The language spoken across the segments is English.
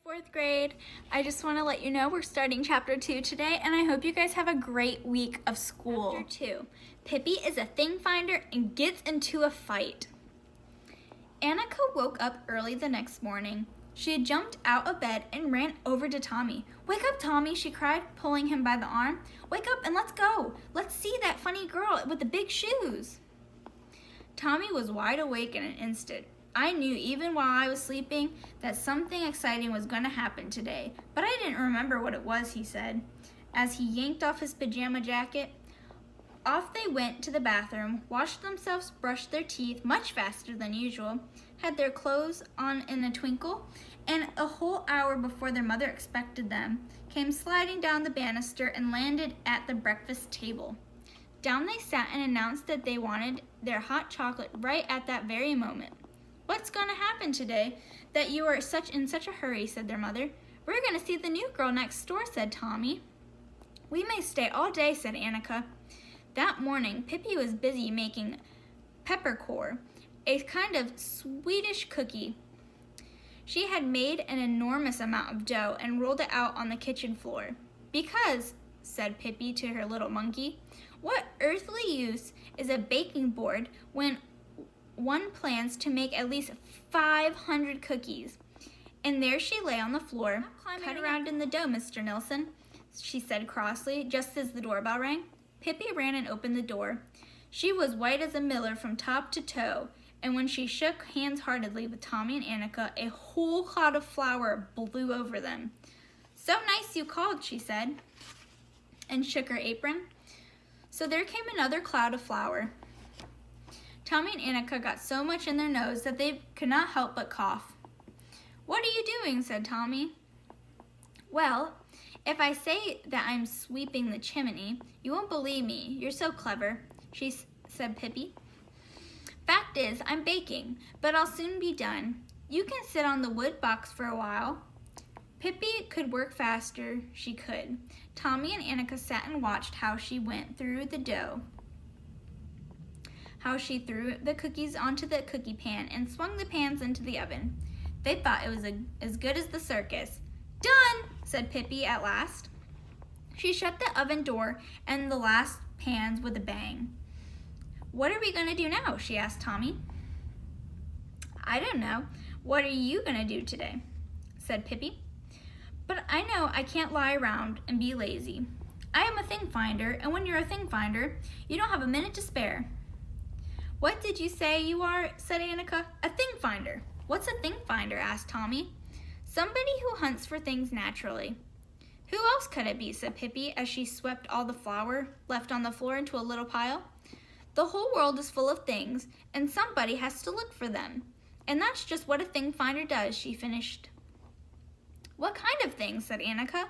Fourth grade, I just want to let you know we're starting chapter 2 today, and I hope you guys have a great week of school. Chapter 2, Pippi is a thing finder and gets into a fight. Annika woke up early the next morning. She had jumped out of bed and ran over to Tommy. "Wake up, Tommy," she cried, pulling him by the arm. "Wake up and let's go. Let's see that funny girl with the big shoes." Tommy was wide awake in an instant. "I knew even while I was sleeping that something exciting was going to happen today, but I didn't remember what it was," he said, as he yanked off his pajama jacket. Off they went to the bathroom, washed themselves, brushed their teeth much faster than usual, had their clothes on in a twinkle, and a whole hour before their mother expected them, came sliding down the banister and landed at the breakfast table. Down they sat and announced that they wanted their hot chocolate right at that very moment. "What's going to happen today that you are in such a hurry?" said their mother. "We're going to see the new girl next door," said Tommy. "We may stay all day," said Annika. That morning, Pippi was busy making peppercorn, a kind of Swedish cookie. She had made an enormous amount of dough and rolled it out on the kitchen floor. "Because," said Pippi to her little monkey, "what earthly use is a baking board when one plans to make at least 500 cookies?" And there she lay on the floor, "Cut around in the dough, Mr. Nilsson," she said crossly, just as the doorbell rang. Pippi ran and opened the door. She was white as a miller from top to toe, and when she shook hands heartily with Tommy and Annika, a whole cloud of flour blew over them. "So nice you called," she said, and shook her apron. So there came another cloud of flour. Tommy and Annika got so much in their nose that they could not help but cough. "What are you doing?" said Tommy. "Well, if I say that I'm sweeping the chimney, you won't believe me. You're so clever," said Pippi. "Fact is, I'm baking, but I'll soon be done. You can sit on the wood box for a while." Pippi could work faster, she could. Tommy and Annika sat and watched how she went through the dough, how she threw the cookies onto the cookie pan and swung the pans into the oven. They thought it was as good as the circus. "Done!" said Pippi at last. She shut the oven door and the last pans with a bang. "What are we going to do now?" she asked Tommy. "I don't know. What are you going to do today?" said Pippi. "But I know I can't lie around and be lazy. I am a thing finder, and when you're a thing finder, you don't have a minute to spare." "What did you say you are?" said Annika. "A thing finder." "What's a thing finder?" asked Tommy. "Somebody who hunts for things naturally." "Who else could it be?" said Pippi as she swept all the flour left on the floor into a little pile. "The whole world is full of things, and somebody has to look for them. And that's just what a thing finder does," she finished. "What kind of things?" said Annika.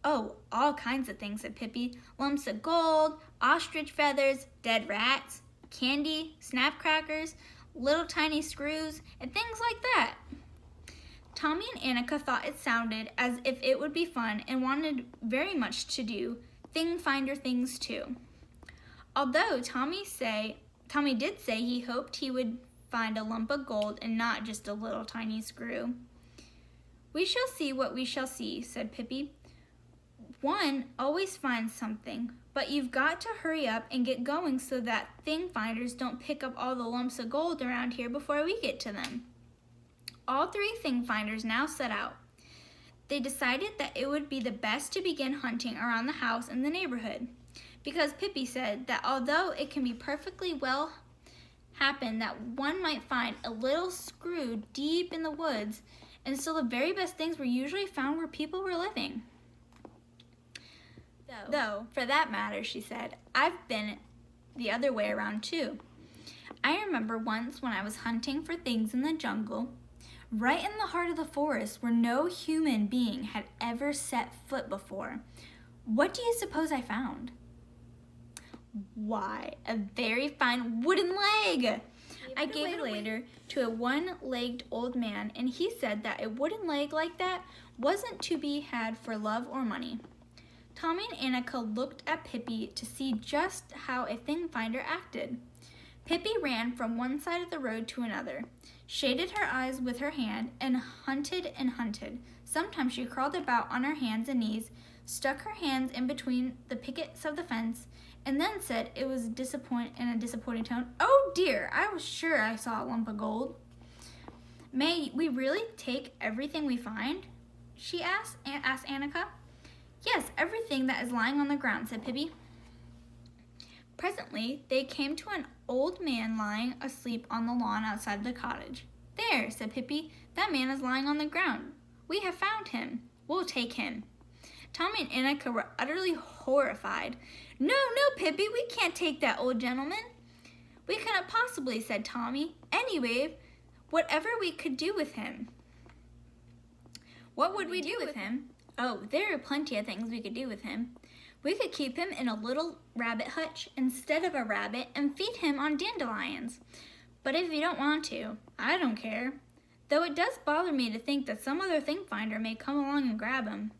"Oh, all kinds of things," said Pippi. "Lumps of gold, ostrich feathers, dead rats, candy, snap crackers, little tiny screws, and things like that." Tommy and Annika thought it sounded as if it would be fun and wanted very much to do thing finder things too. Although Tommy did say he hoped he would find a lump of gold and not just a little tiny screw. "We shall see what we shall see," said Pippi. "One always finds something, but you've got to hurry up and get going so that thing finders don't pick up all the lumps of gold around here before we get to them." All three thing finders now set out. They decided that it would be the best to begin hunting around the house and the neighborhood, because Pippi said that although it can be perfectly well happen that one might find a little screw deep in the woods, and still the very best things were usually found where people were living. Though, for that matter, she said, I've been the other way around too. I remember once when I was hunting for things in the jungle, right in the heart of the forest where no human being had ever set foot before. What do you suppose I found? Why, a very fine wooden leg. I gave it later to a one-legged old man, and he said that a wooden leg like that wasn't to be had for love or money. Tommy and Annika looked at Pippi to see just how a thing finder acted. Pippi ran from one side of the road to another, shaded her eyes with her hand, and hunted and hunted. Sometimes she crawled about on her hands and knees, stuck her hands in between the pickets of the fence, and then said in a disappointing tone, "Oh dear, I was sure I saw a lump of gold." "May we really take everything we find?" she asked Annika. "Yes, everything that is lying on the ground," said Pippi. Presently, they came to an old man lying asleep on the lawn outside the cottage. "There," said Pippi, "that man is lying on the ground. We have found him. We'll take him." Tommy and Annika were utterly horrified. No, Pippi, we can't take that old gentleman." "We cannot possibly," said Tommy. "Anyway, whatever we could do with him." "What would we do with him?" "Oh, there are plenty of things we could do with him. We could keep him in a little rabbit hutch instead of a rabbit and feed him on dandelions. But if you don't want to, I don't care. Though it does bother me to think that some other thing finder may come along and grab him."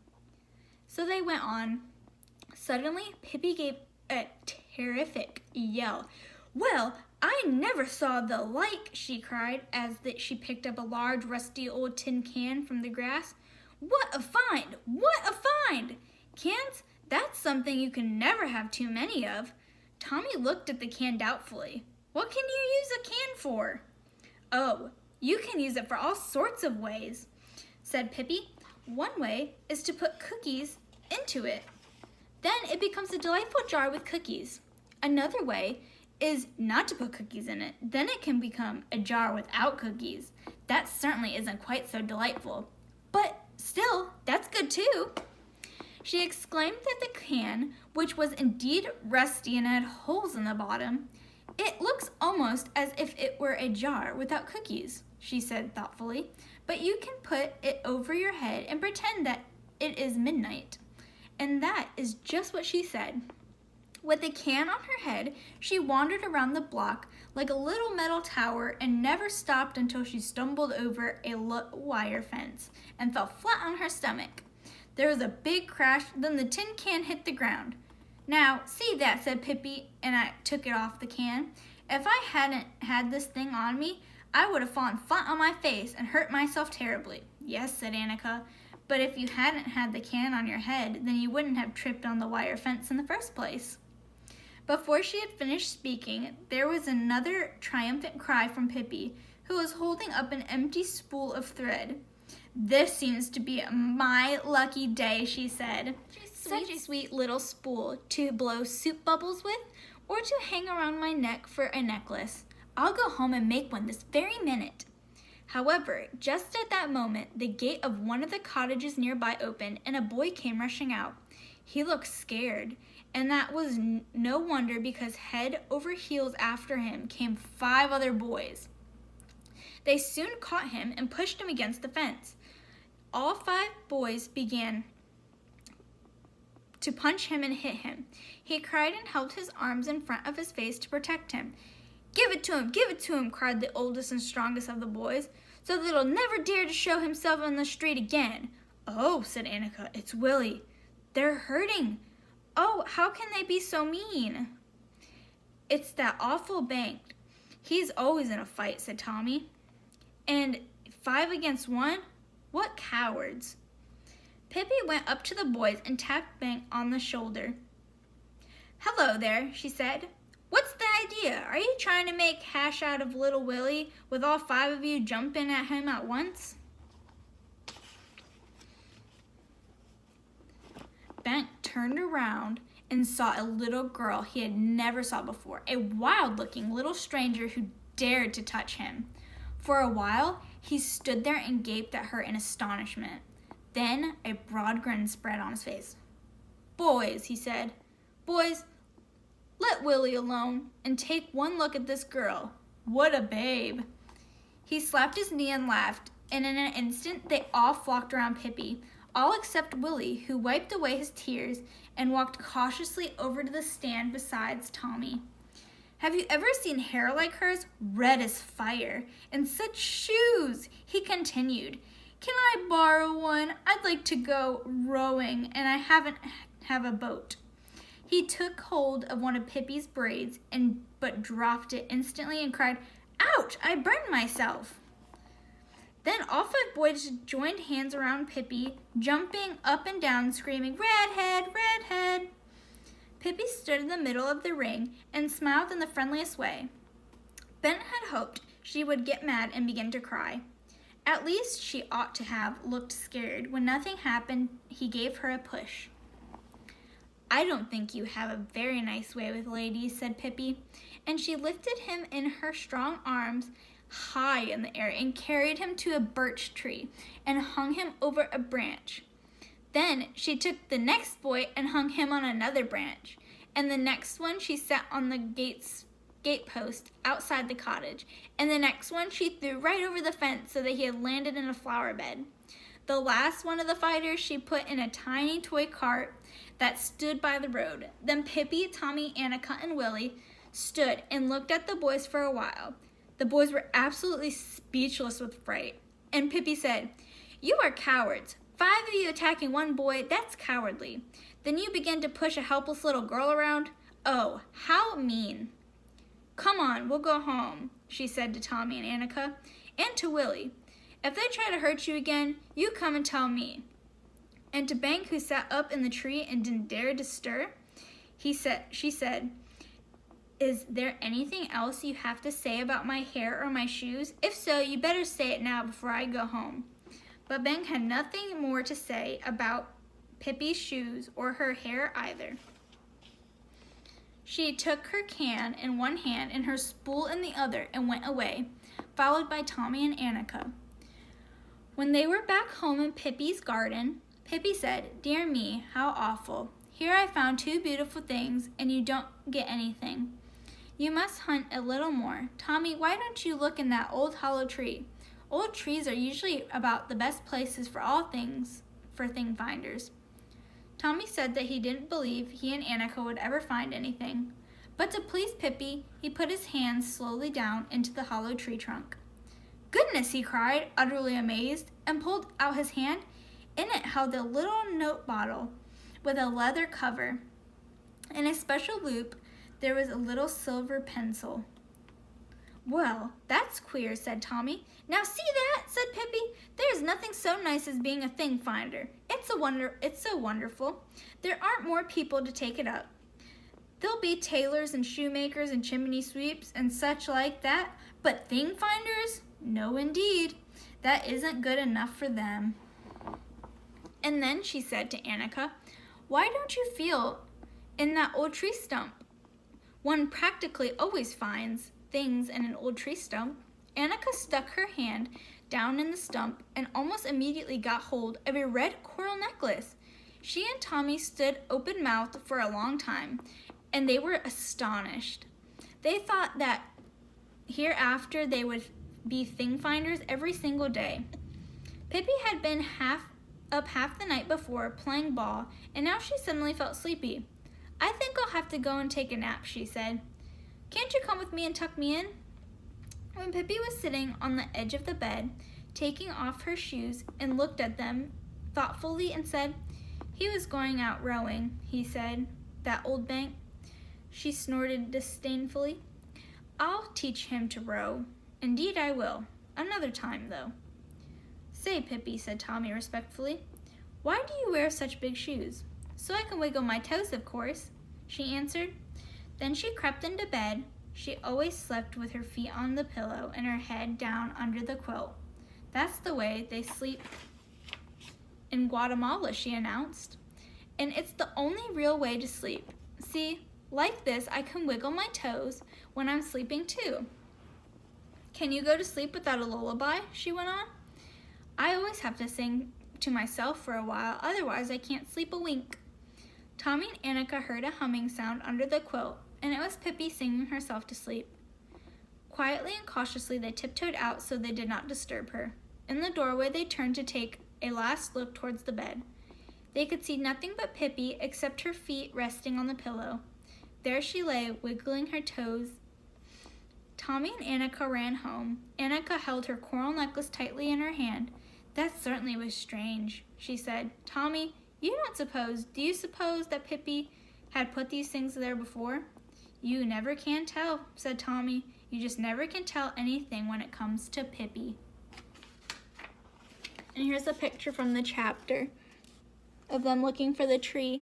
So they went on. Suddenly, Pippi gave a terrific yell. "Well, I never saw the like," she cried as she picked up a large, rusty old tin can from the grass. "What a find! What a find! Cans? That's something you can never have too many of." Tommy looked at the can doubtfully. "What can you use a can for?" "Oh, you can use it for all sorts of ways," said Pippi. "One way is to put cookies into it. Then it becomes a delightful jar with cookies. Another way is not to put cookies in it. Then it can become a jar without cookies. That certainly isn't quite so delightful. But still, that's good too." She exclaimed at the can, which was indeed rusty and had holes in the bottom. "It looks almost as if it were a jar without cookies," she said thoughtfully. "But you can put it over your head and pretend that it is midnight." And that is just what she said. With the can on her head, she wandered around the block like a little metal tower and never stopped until she stumbled over a wire fence and fell flat on her stomach. There was a big crash, then the tin can hit the ground. "Now, see that," said Pippi, and I took it off the can. "If I hadn't had this thing on me, I would have fallen flat on my face and hurt myself terribly." "Yes," said Annika, "but if you hadn't had the can on your head, then you wouldn't have tripped on the wire fence in the first place." Before she had finished speaking, there was another triumphant cry from Pippi, who was holding up an empty spool of thread. "This seems to be my lucky day," she said. "Such a sweet little spool to blow soup bubbles with, or to hang around my neck for a necklace. I'll go home and make one this very minute." However, just at that moment, the gate of one of the cottages nearby opened, and a boy came rushing out. He looked scared, and that was no wonder, because head over heels after him came 5 other boys. They soon caught him and pushed him against the fence. All 5 boys began to punch him and hit him. He cried and held his arms in front of his face to protect him. Give it to him, cried the oldest and strongest of the boys, "so that he'll never dare to show himself on the street again." "Oh," said Annika, "it's Willie. They're hurting. Oh, how can they be so mean?" "It's that awful bank. He's always in a fight," said Tommy. "And 5 against 1? What cowards." Pippi went up to the boys and tapped Bank on the shoulder. "Hello there," she said. "What's the idea? Are you trying to make hash out of little Willie with all 5 of you jumping at him at once?" Bank turned around and saw a little girl he had never saw before, a wild-looking little stranger who dared to touch him. For a while, he stood there and gaped at her in astonishment. Then a broad grin spread on his face. "Boys," he said, "boys, let Willie alone and take one look at this girl. What a babe." He slapped his knee and laughed, and in an instant they all flocked around Pippi, all except Willie, who wiped away his tears and walked cautiously over to the stand beside Tommy. "Have you ever seen hair like hers, red as fire, and such shoes?" he continued. "Can I borrow one? I'd like to go rowing, and I haven't have a boat." He took hold of one of Pippi's braids but dropped it instantly and cried, "Ouch, I burned myself." Then all 5 boys joined hands around Pippi, jumping up and down, screaming, "Redhead, redhead." Pippi stood in the middle of the ring and smiled in the friendliest way. Ben had hoped she would get mad and begin to cry. At least she ought to have looked scared. When nothing happened, he gave her a push. "I don't think you have a very nice way with ladies," said Pippi, and she lifted him in her strong arms high in the air and carried him to a birch tree and hung him over a branch. Then she took the next boy and hung him on another branch, and the next one she set on the gate post outside the cottage, and the next one she threw right over the fence so that he had landed in a flower bed. The last one of the fighters she put in a tiny toy cart that stood by the road. Then Pippi, Tommy, Annika, and Willie stood and looked at the boys for a while. The boys were absolutely speechless with fright, and Pippi said, "You are cowards. 5 of you attacking one boy, that's cowardly. Then you begin to push a helpless little girl around? Oh, how mean." "Come on, we'll go home," she said to Tommy and Annika, and to Willie. "If they try to hurt you again, you come and tell me." And to Bank, who sat up in the tree and didn't dare to stir, she said, "Is there anything else you have to say about my hair or my shoes? If so, you better say it now before I go home." But Bank had nothing more to say about Pippi's shoes or her hair either. She took her can in one hand and her spool in the other and went away, followed by Tommy and Annika. When they were back home in Pippi's garden, Pippi said, "Dear me, how awful. Here I found 2 beautiful things, and you don't get anything. You must hunt a little more. Tommy, why don't you look in that old hollow tree? Old trees are usually about the best places for all things for thing finders." Tommy said that he didn't believe he and Annika would ever find anything, but to please Pippi, he put his hands slowly down into the hollow tree trunk. "Goodness!" he cried, utterly amazed, and pulled out his hand. In it held a little note bottle with a leather cover. In a special loop, there was a little silver pencil. "Well, that's queer," said Tommy. "Now see that?" said Pippi. "There is nothing so nice as being a thing finder. It's so wonderful. There aren't more people to take it up. There'll be tailors and shoemakers and chimney sweeps and such like that, but thing finders? No, indeed. That isn't good enough for them." And then she said to Annika, "Why don't you feel in that old tree stump? One practically always finds things in an old tree stump." Annika stuck her hand down in the stump and almost immediately got hold of a red coral necklace. She and Tommy stood open-mouthed for a long time, and they were astonished. They thought that hereafter they would be thing finders every single day. Pippi had been up half the night before playing ball, and now she suddenly felt sleepy. "I think I'll have to go and take a nap," she said. "Can't you come with me and tuck me in?" When Pippi was sitting on the edge of the bed, taking off her shoes and looked at them thoughtfully and said, "He was going out rowing," he said, "that old Bank." She snorted disdainfully. "I'll teach him to row. Indeed I will. Another time, though." "Say, Pippi," said Tommy respectfully, "why do you wear such big shoes?" "So I can wiggle my toes, of course," she answered. Then she crept into bed. She always slept with her feet on the pillow and her head down under the quilt. "That's the way they sleep in Guatemala," she announced. "And it's the only real way to sleep. See, like this I can wiggle my toes when I'm sleeping too." "Can you go to sleep without a lullaby?" she went on. "I always have to sing to myself for a while, otherwise I can't sleep a wink." Tommy and Annika heard a humming sound under the quilt, and it was Pippi singing herself to sleep. Quietly and cautiously they tiptoed out so they did not disturb her. In the doorway they turned to take a last look towards the bed. They could see nothing but Pippi except her feet resting on the pillow. There she lay, wiggling her toes. Tommy and Annika ran home. Annika held her coral necklace tightly in her hand. "That certainly was strange," she said. "Tommy, do you suppose that Pippi had put these things there before? You never can tell, said Tommy. You just never can tell anything when it comes to Pippi. And here's a picture from the chapter of them looking for the tree.